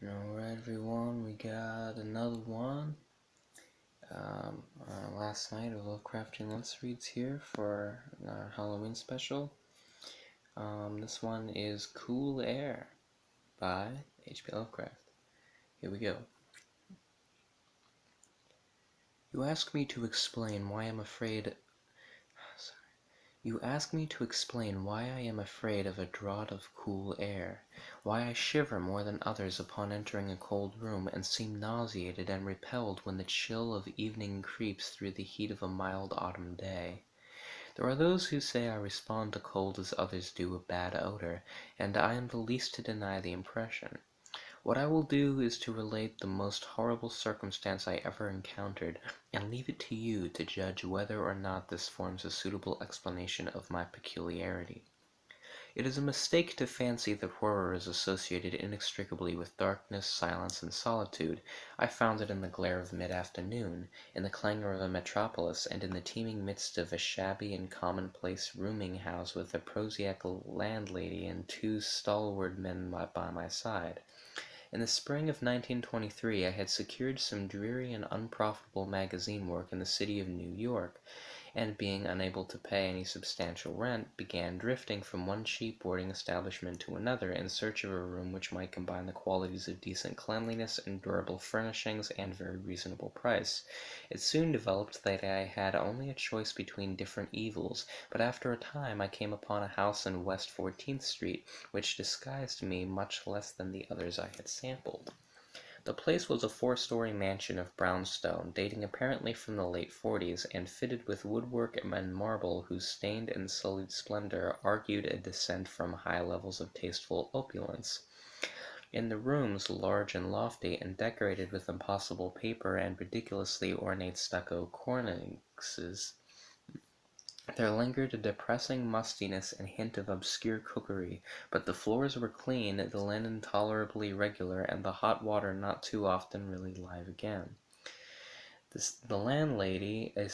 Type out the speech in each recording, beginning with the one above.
Alright everyone, we got another one. Last night of Lovecraftian Let's Reads here for our Halloween special. This one is Cool Air by H.P. Lovecraft. Here we go. You ask me to explain why I am afraid of a draught of cool air, why I shiver more than others upon entering a cold room, and seem nauseated and repelled when the chill of evening creeps through the heat of a mild autumn day. There are those who say I respond to cold as others do a bad odor, and I am the least to deny the impression. What I will do is to relate the most horrible circumstance I ever encountered, and leave it to you to judge whether or not this forms a suitable explanation of my peculiarity. It is a mistake to fancy that horror is associated inextricably with darkness, silence, and solitude. I found it in the glare of mid-afternoon, in the clangor of a metropolis, and in the teeming midst of a shabby and commonplace rooming-house with a prosaic landlady and two stalwart men by my side. In the spring of 1923 I had secured some dreary and unprofitable magazine work in the city of New York, and being unable to pay any substantial rent, began drifting from one cheap boarding establishment to another in search of a room which might combine the qualities of decent cleanliness and durable furnishings and very reasonable price. It soon developed that I had only a choice between different evils, but after a time I came upon a house in West 14th Street, which disguised me much less than the others I had sampled. The place was a four-story mansion of brownstone, dating apparently from the late 40s, and fitted with woodwork and marble whose stained and sullied splendor argued a descent from high levels of tasteful opulence. In the rooms, large and lofty, and decorated with impossible paper and ridiculously ornate stucco cornices, there lingered a depressing mustiness and hint of obscure cookery, but the floors were clean, the linen tolerably regular, and the hot water not too often really live again. The landlady, a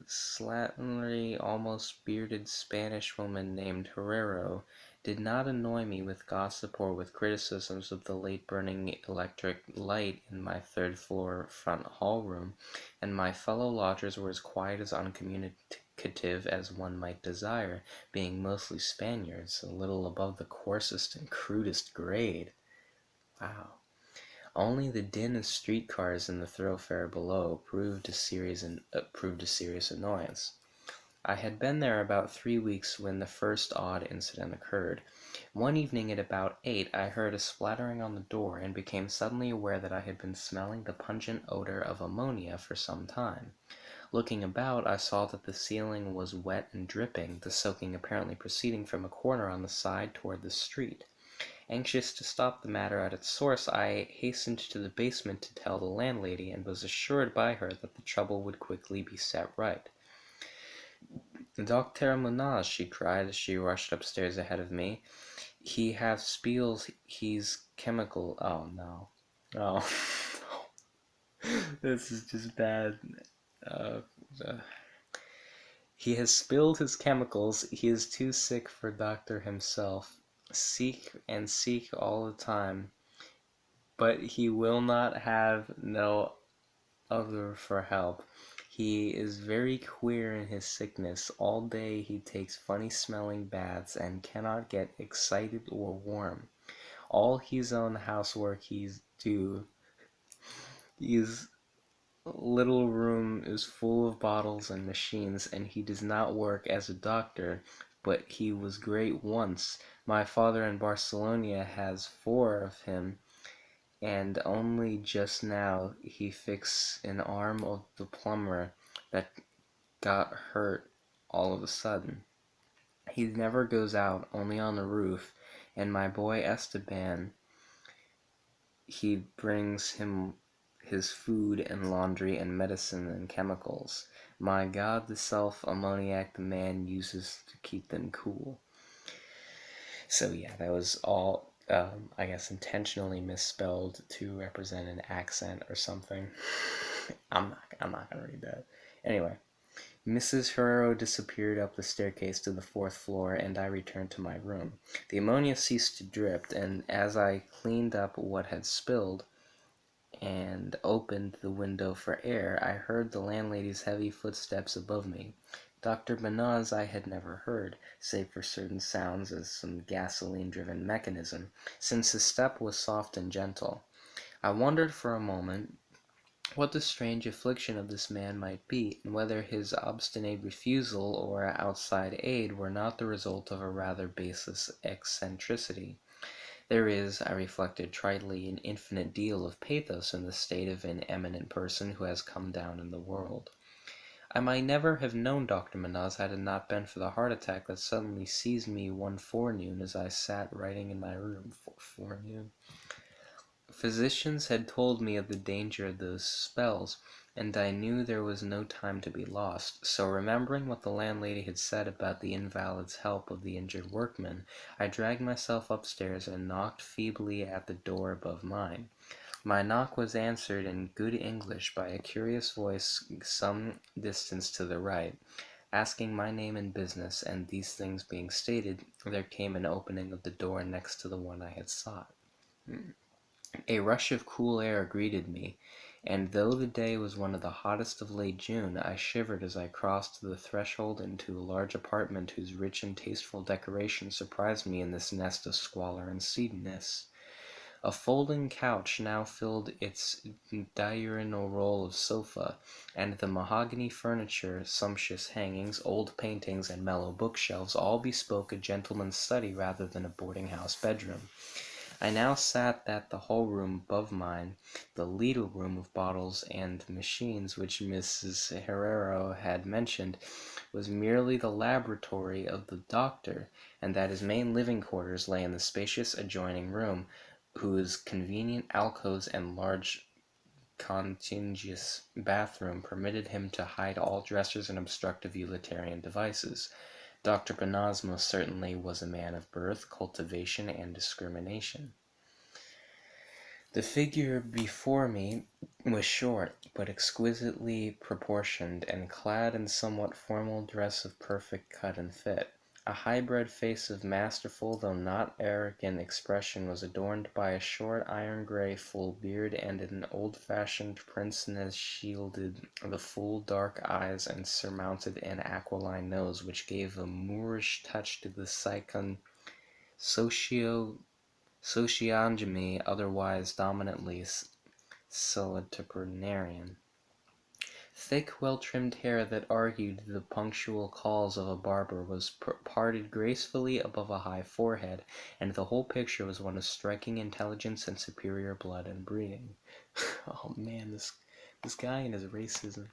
slatternly, almost bearded Spanish woman named Herrero, did not annoy me with gossip or with criticisms of the late burning electric light in my third-floor front hall room, and my fellow lodgers were as quiet as uncommunicative as one might desire, being mostly Spaniards, a little above the coarsest and crudest grade. Wow. Only the din of streetcars in the thoroughfare below proved a serious annoyance. I had been there about 3 weeks when the first odd incident occurred. One evening at about 8 I heard a splattering on the door, and became suddenly aware that I had been smelling the pungent odor of ammonia for some time. Looking about, I saw that the ceiling was wet and dripping, the soaking apparently proceeding from a corner on the side toward the street. Anxious to stop the matter at its source, I hastened to the basement to tell the landlady, and was assured by her that the trouble would quickly be set right. "Docteur Monage," she cried as she rushed upstairs ahead of me. "He have spills he's chemical—" Oh, no. Oh, this is just bad. Uh, uh, "He has spilled his chemicals. He is too sick for doctor himself. Seek and seek all the time, but he will not have no other for help. He is very queer in his sickness. All day he takes funny-smelling baths, and cannot get excited or warm. All his own housework he's do. His little room is full of bottles and machines, and he does not work as a doctor, but he was great once. My father in Barcelona has 4 of him, and only just now he fixed an arm of the plumber that got hurt all of a sudden. He never goes out, only on the roof, and my boy Esteban, he brings him his food and laundry and medicine and chemicals. My God, the self-ammoniac the man uses to keep them cool." So yeah, that was all, I guess, intentionally misspelled to represent an accent or something. I'm not gonna read that. Anyway, Mrs. Herrero disappeared up the staircase to the fourth floor, and I returned to my room. The ammonia ceased to drip, and as I cleaned up what had spilled and opened the window for air, I heard the landlady's heavy footsteps above me. Dr. Bonaz I had never heard, save for certain sounds as some gasoline-driven mechanism, since his step was soft and gentle. I wondered for a moment what the strange affliction of this man might be, and whether his obstinate refusal or outside aid were not the result of a rather baseless eccentricity. There is, I reflected tritely, an infinite deal of pathos in the state of an eminent person who has come down in the world. I might never have known Dr. Manaz had it not been for the heart attack that suddenly seized me one forenoon as I sat writing in my room. Forenoon. Physicians had told me of the danger of those spells, and I knew there was no time to be lost, so remembering what the landlady had said about the invalid's help of the injured workman, I dragged myself upstairs and knocked feebly at the door above mine. My knock was answered in good English by a curious voice some distance to the right, asking my name and business, and these things being stated, there came an opening of the door next to the one I had sought. A rush of cool air greeted me, and though the day was one of the hottest of late June, I shivered as I crossed the threshold into a large apartment whose rich and tasteful decoration surprised me in this nest of squalor and seediness. A folding couch now filled its diurnal role of sofa, and the mahogany furniture, sumptuous hangings, old paintings, and mellow bookshelves all bespoke a gentleman's study rather than a boarding-house bedroom. I now sat that the whole room above mine, the little room of bottles and machines which Mrs. Herrero had mentioned, was merely the laboratory of the doctor, and that his main living quarters lay in the spacious adjoining room, whose convenient alcoves and large contiguous bathroom permitted him to hide all dressers and obstructive utilitarian devices. Dr. Bonaz most certainly was a man of birth, cultivation, and discrimination. The figure before me was short, but exquisitely proportioned, and clad in somewhat formal dress of perfect cut and fit. A high-bred face of masterful, though not arrogant expression was adorned by a short iron-gray full beard, and an old-fashioned pince-nez shielded the full dark eyes and surmounted an aquiline nose, which gave a Moorish touch to the sociogamy otherwise dominantly saltipernarian. Thick, well-trimmed hair that argued the punctual calls of a barber was parted gracefully above a high forehead, and the whole picture was one of striking intelligence and superior blood and breeding. Oh man, this guy and his racism.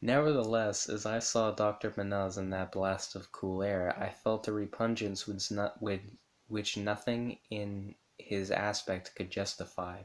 Nevertheless, as I saw Dr. Manaz in that blast of cool air, I felt a repugnance which nothing in his aspect could justify.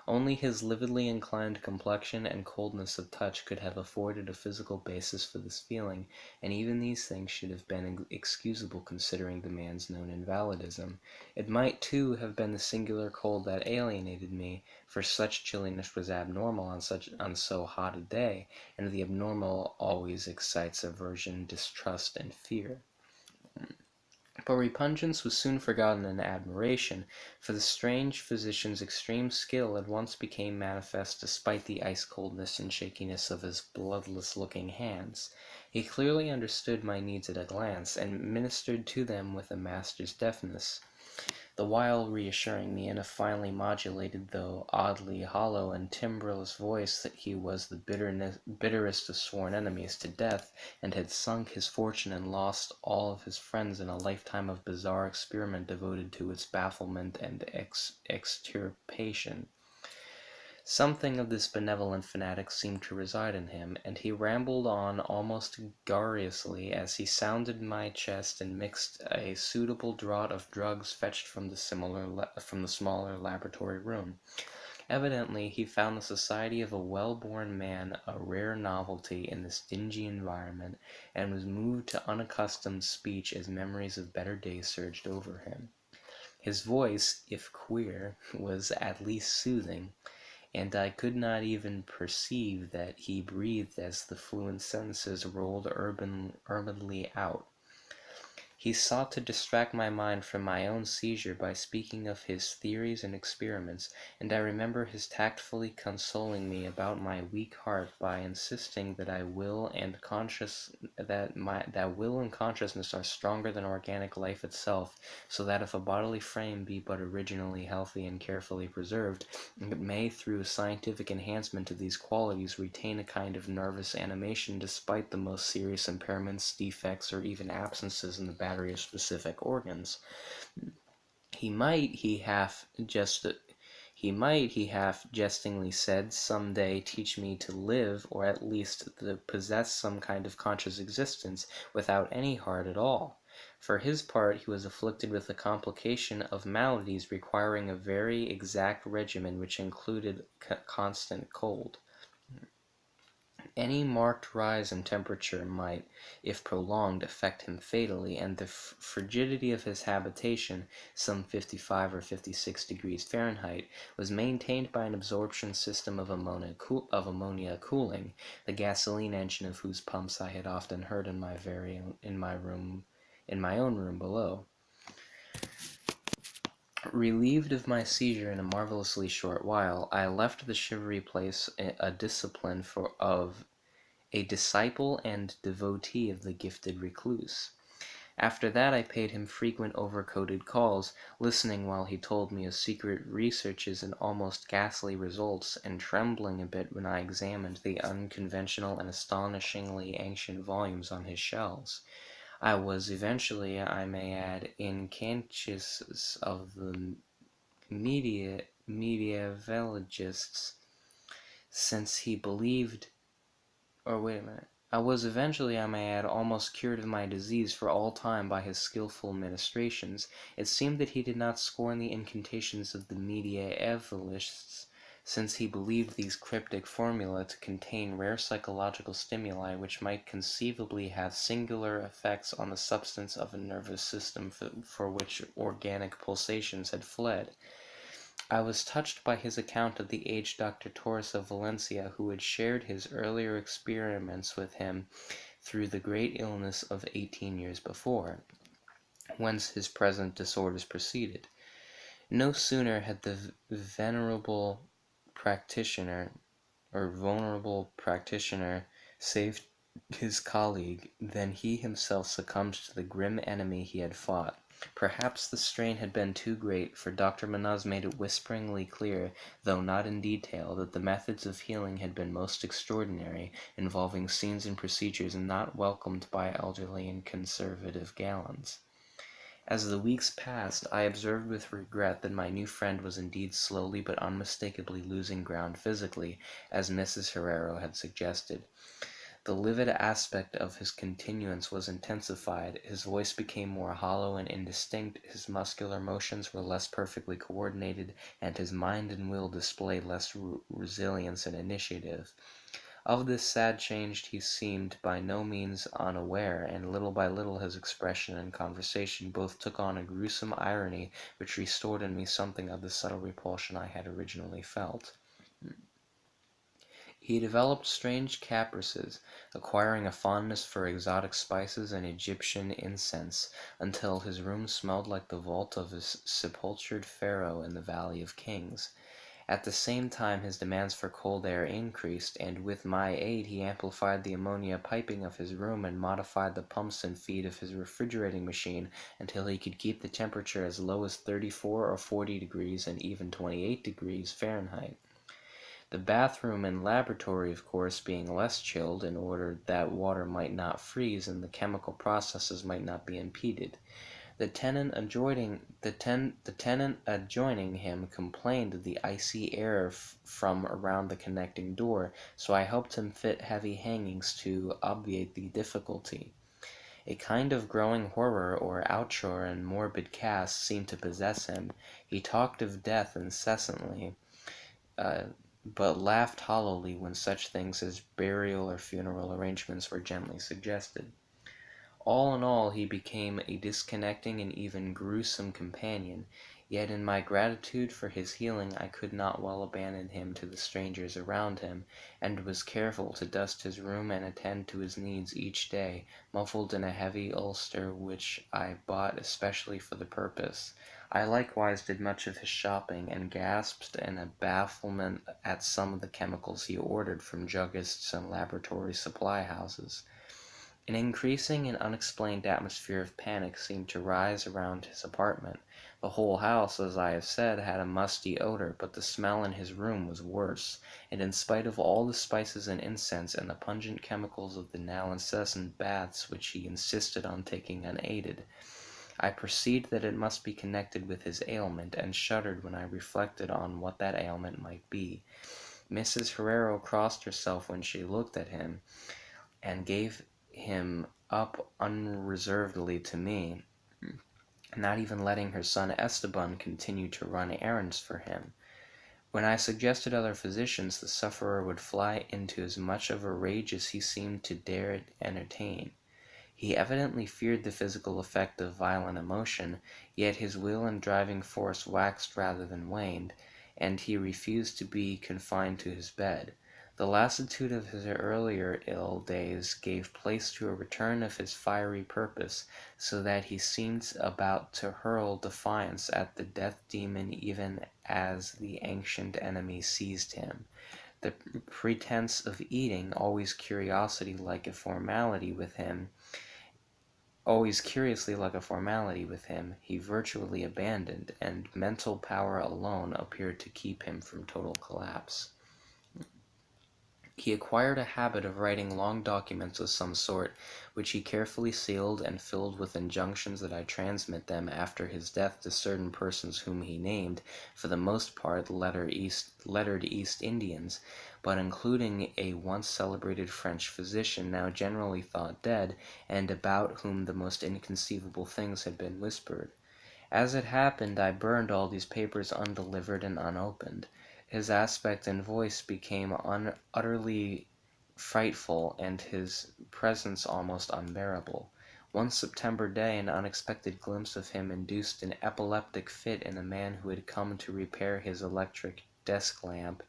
Only his lividly inclined complexion and coldness of touch could have afforded a physical basis for this feeling, and even these things should have been excusable considering the man's known invalidism. It might, too, have been the singular cold that alienated me, for such chilliness was abnormal on so hot a day, and the abnormal always excites aversion, distrust, and fear. But repugnance was soon forgotten in admiration, for the strange physician's extreme skill at once became manifest despite the ice-coldness and shakiness of his bloodless-looking hands. He clearly understood my needs at a glance, and ministered to them with a master's deftness, the while reassuring me in a finely modulated, though oddly hollow and timbreless voice, that he was the bitterest of sworn enemies to death, and had sunk his fortune and lost all of his friends in a lifetime of bizarre experiment devoted to its bafflement and extirpation. Something of this benevolent fanatic seemed to reside in him, and he rambled on almost garrulously as he sounded my chest and mixed a suitable draught of drugs fetched from the smaller laboratory room. Evidently he found the society of a well-born man a rare novelty in this dingy environment, and was moved to unaccustomed speech as memories of better days surged over him. His voice, if queer, was at least soothing, and I could not even perceive that he breathed as the fluent sentences rolled urbanly out. He sought to distract my mind from my own seizure by speaking of his theories and experiments, and I remember his tactfully consoling me about my weak heart by insisting that will and consciousness are stronger than organic life itself, so that if a bodily frame be but originally healthy and carefully preserved, it may through scientific enhancement of these qualities retain a kind of nervous animation despite the most serious impairments, defects, or even absences in the battery of specific organs. He might, he half jestingly said, some day teach me to live, or at least to possess some kind of conscious existence, without any heart at all. For his part, he was afflicted with a complication of maladies requiring a very exact regimen, which included constant cold. Any marked rise in temperature might, if prolonged, affect him fatally, and the frigidity of his habitation, some 55 or 56 degrees Fahrenheit, was maintained by an absorption system of ammonia cooling, the gasoline engine of whose pumps I had often heard in my own room below. Relieved of my seizure in a marvelously short while, I left the shivery place a disciple and devotee of the gifted recluse. After that I paid him frequent overcoated calls, listening while he told me of secret researches and almost ghastly results, and trembling a bit when I examined the unconventional and astonishingly ancient volumes on his shelves. I was eventually, I may add, inconscious of the medievalogists, since he believed I was eventually, I may add, almost cured of my disease for all time by his skillful ministrations. It seemed that he did not scorn the incantations of the medievalists, since he believed these cryptic formulae to contain rare psychological stimuli which might conceivably have singular effects on the substance of a nervous system for which organic pulsations had fled. I was touched by his account of the aged Dr. Torres of Valencia, who had shared his earlier experiments with him through the great illness of 18 years before, whence his present disorders proceeded. No sooner had the vulnerable practitioner saved his colleague than he himself succumbed to the grim enemy he had fought. Perhaps the strain had been too great, for Dr. Manaz made it whisperingly clear, though not in detail, that the methods of healing had been most extraordinary, involving scenes and procedures not welcomed by elderly and conservative gallants. As the weeks passed, I observed with regret that my new friend was indeed slowly but unmistakably losing ground physically, as Mrs. Herrero had suggested. The livid aspect of his continuance was intensified, his voice became more hollow and indistinct, his muscular motions were less perfectly coordinated, and his mind and will displayed less resilience and initiative. Of this sad change he seemed by no means unaware, and little by little his expression and conversation both took on a gruesome irony which restored in me something of the subtle repulsion I had originally felt. He developed strange caprices, acquiring a fondness for exotic spices and Egyptian incense, until his room smelled like the vault of a sepultured pharaoh in the Valley of Kings. At the same time his demands for cold air increased, and with my aid he amplified the ammonia piping of his room and modified the pumps and feed of his refrigerating machine until he could keep the temperature as low as 34 or 40 degrees and even 28 degrees Fahrenheit. The bathroom and laboratory, of course, being less chilled, in order that water might not freeze and the chemical processes might not be impeded. The tenant adjoining him complained of the icy air from around the connecting door, so I helped him fit heavy hangings to obviate the difficulty. A kind of growing horror or outre and morbid cast seemed to possess him. He talked of death incessantly, but laughed hollowly when such things as burial or funeral arrangements were gently suggested. All in all, he became a disconnecting and even gruesome companion. Yet in my gratitude for his healing I could not well abandon him to the strangers around him, and was careful to dust his room and attend to his needs each day, muffled in a heavy ulster which I bought especially for the purpose. I likewise did much of his shopping, and gasped in bafflement at some of the chemicals he ordered from druggists and laboratory supply houses. An increasing and unexplained atmosphere of panic seemed to rise around his apartment. The whole house, as I have said, had a musty odor, but the smell in his room was worse, and in spite of all the spices and incense and the pungent chemicals of the now incessant baths which he insisted on taking unaided, I perceived that it must be connected with his ailment, and shuddered when I reflected on what that ailment might be. Mrs. Herrero crossed herself when she looked at him, and gave him up unreservedly to me, not even letting her son Esteban continue to run errands for him. When I suggested other physicians, the sufferer would fly into as much of a rage as he seemed to dare entertain. He evidently feared the physical effect of violent emotion, yet his will and driving force waxed rather than waned, and he refused to be confined to his bed. The lassitude of his earlier ill days gave place to a return of his fiery purpose, so that he seemed about to hurl defiance at the death demon even as the ancient enemy seized him. The pretense of eating, always curiously like a formality with him, he virtually abandoned, and mental power alone appeared to keep him from total collapse. He acquired a habit of writing long documents of some sort, which he carefully sealed and filled with injunctions that I transmit them after his death to certain persons whom he named, for the most part lettered East Indians, but including a once celebrated French physician now generally thought dead, and about whom the most inconceivable things had been whispered. As it happened, I burned all these papers undelivered and unopened. His aspect and voice became utterly frightful, and his presence almost unbearable. One September day an unexpected glimpse of him induced an epileptic fit in a man who had come to repair his electric desk lamp,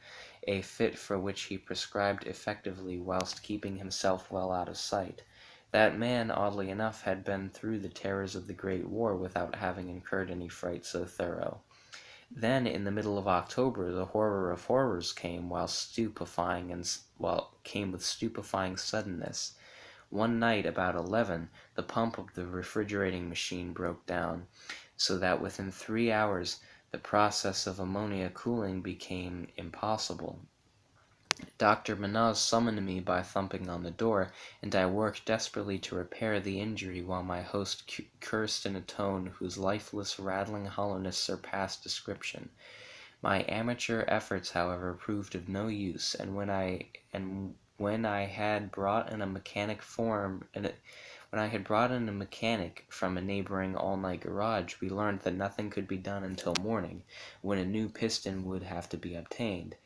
a fit for which he prescribed effectively whilst keeping himself well out of sight. That man, oddly enough, had been through the terrors of the Great War without having incurred any fright so thorough. Then, in the middle of October, the horror of horrors came with stupefying suddenness. One night, about 11, the pump of the refrigerating machine broke down, so that within 3 hours the process of ammonia cooling became impossible. Dr. Manaz summoned me by thumping on the door, and I worked desperately to repair the injury, while my host cursed in a tone whose lifeless, rattling hollowness surpassed description. My amateur efforts, however, proved of no use, and when I had brought in a mechanic from a neighboring all-night garage, we learned that nothing could be done until morning, when a new piston would have to be obtained.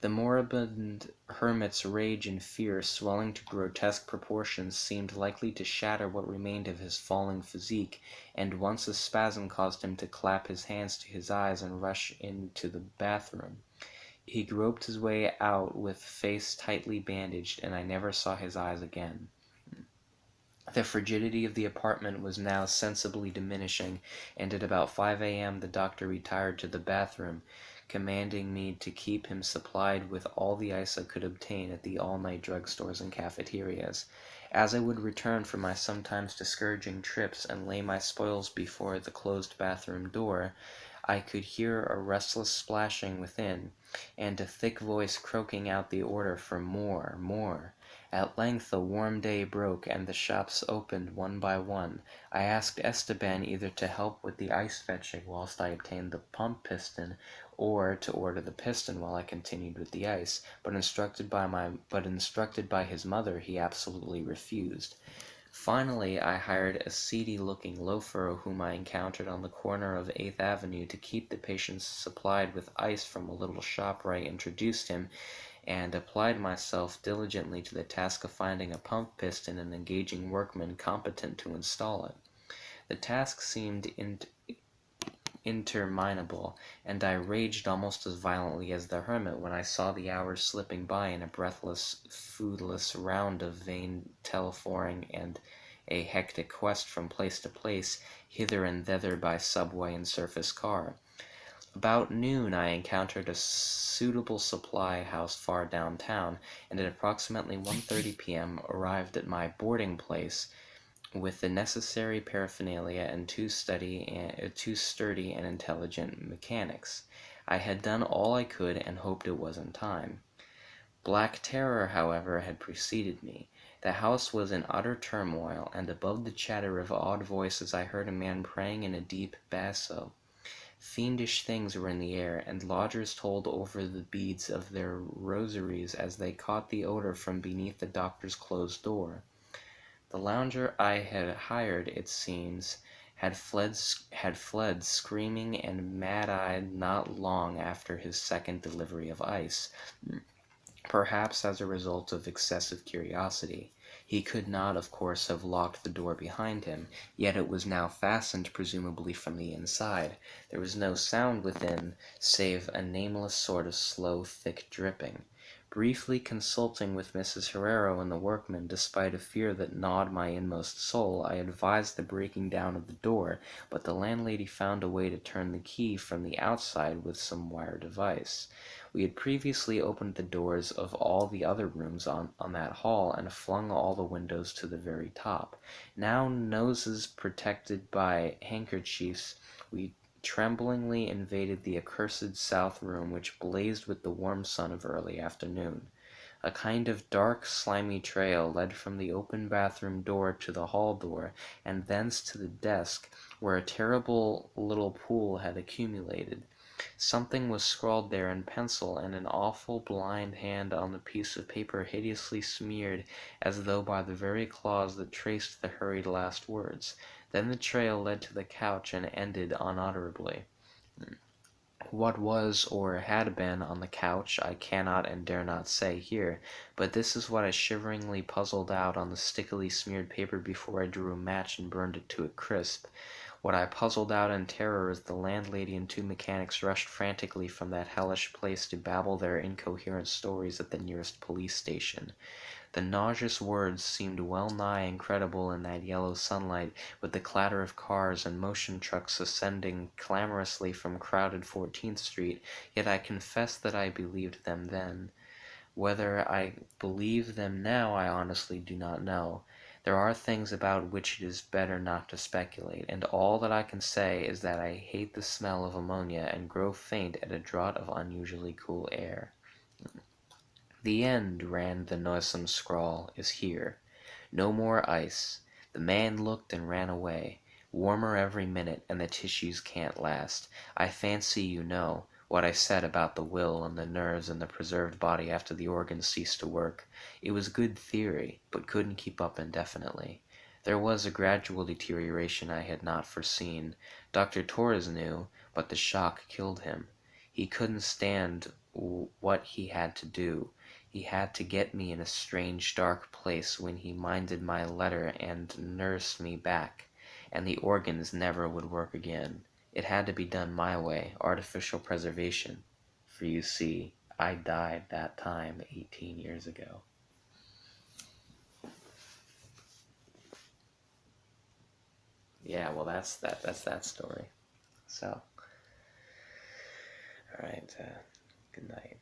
The moribund hermit's rage and fear, swelling to grotesque proportions, seemed likely to shatter what remained of his falling physique, and once a spasm caused him to clap his hands to his eyes and rush into the bathroom. He groped his way out with face tightly bandaged, and I never saw his eyes again. The frigidity of the apartment was now sensibly diminishing, and at about 5 a.m. the doctor retired to the bathroom, commanding me to keep him supplied with all the ice I could obtain at the all-night drugstores and cafeterias. As I would return from my sometimes discouraging trips and lay my spoils before the closed bathroom door, I could hear a restless splashing within, and a thick voice croaking out the order for more, more. At length a warm day broke, and the shops opened one by one. I asked Esteban either to help with the ice fetching whilst I obtained the pump piston, or to order the piston while I continued with the ice, but instructed by his mother, he absolutely refused. Finally, I hired a seedy-looking loafer whom I encountered on the corner of 8th Avenue to keep the patients supplied with ice from a little shop where I introduced him, and applied myself diligently to the task of finding a pump piston and engaging workmen competent to install it. The task seemed interminable, and I raged almost as violently as the hermit when I saw the hours slipping by in a breathless, foodless round of vain telephoring and a hectic quest from place to place, hither and thither by subway and surface car. About noon I encountered a suitable supply house far downtown, and at approximately 1:30 p.m. arrived at my boarding place with the necessary paraphernalia and two sturdy and intelligent mechanics. I had done all I could and hoped it was in time. Black terror, however, had preceded me. The house was in utter turmoil, and above the chatter of odd voices I heard a man praying in a deep basso. Fiendish things were in the air, and lodgers told over the beads of their rosaries as they caught the odor from beneath the doctor's closed door. The lounger I had hired, it seems, had fled screaming and mad-eyed not long after his second delivery of ice, perhaps as a result of excessive curiosity. He could not, of course, have locked the door behind him, yet it was now fastened presumably from the inside. There was no sound within, save a nameless sort of slow, thick dripping. Briefly consulting with Mrs. Herrero and the workmen, despite a fear that gnawed my inmost soul, I advised the breaking down of the door, but the landlady found a way to turn the key from the outside with some wire device. We had previously opened the doors of all the other rooms on that hall, and flung all the windows to the very top. Now, noses protected by handkerchiefs, we tremblingly invaded the accursed south room, which blazed with the warm sun of early afternoon. A kind of dark, slimy trail led from the open bathroom door to the hall door, and thence to the desk, where a terrible little pool had accumulated. Something was scrawled there in pencil, and an awful blind hand on the piece of paper hideously smeared, as though by the very claws that traced the hurried last words. Then the trail led to the couch and ended unutterably. What was or had been on the couch I cannot and dare not say here, but this is what I shiveringly puzzled out on the stickily smeared paper before I drew a match and burned it to a crisp. What I puzzled out in terror as the landlady and two mechanics rushed frantically from that hellish place to babble their incoherent stories at the nearest police station. The nauseous words seemed well nigh incredible in that yellow sunlight, with the clatter of cars and motion trucks ascending clamorously from crowded 14th Street, yet I confess that I believed them then. Whether I believe them now I honestly do not know. There are things about which it is better not to speculate, and all that I can say is that I hate the smell of ammonia and grow faint at a draught of unusually cool air. "The end," ran the noisome scrawl, "is here. No more ice. The man looked and ran away. Warmer every minute, and the tissues can't last. I fancy you know what I said about the will and the nerves and the preserved body after the organs ceased to work. It was good theory, but couldn't keep up indefinitely. There was a gradual deterioration I had not foreseen. Dr. Torres knew, but the shock killed him. He couldn't stand what he had to do. He had to get me in a strange dark place when he minded my letter and nurse me back, and the organs never would work again. It had to be done my way, artificial preservation. For you see, I died that time 18 years ago." Yeah, well, that's that story. So, all right, good night.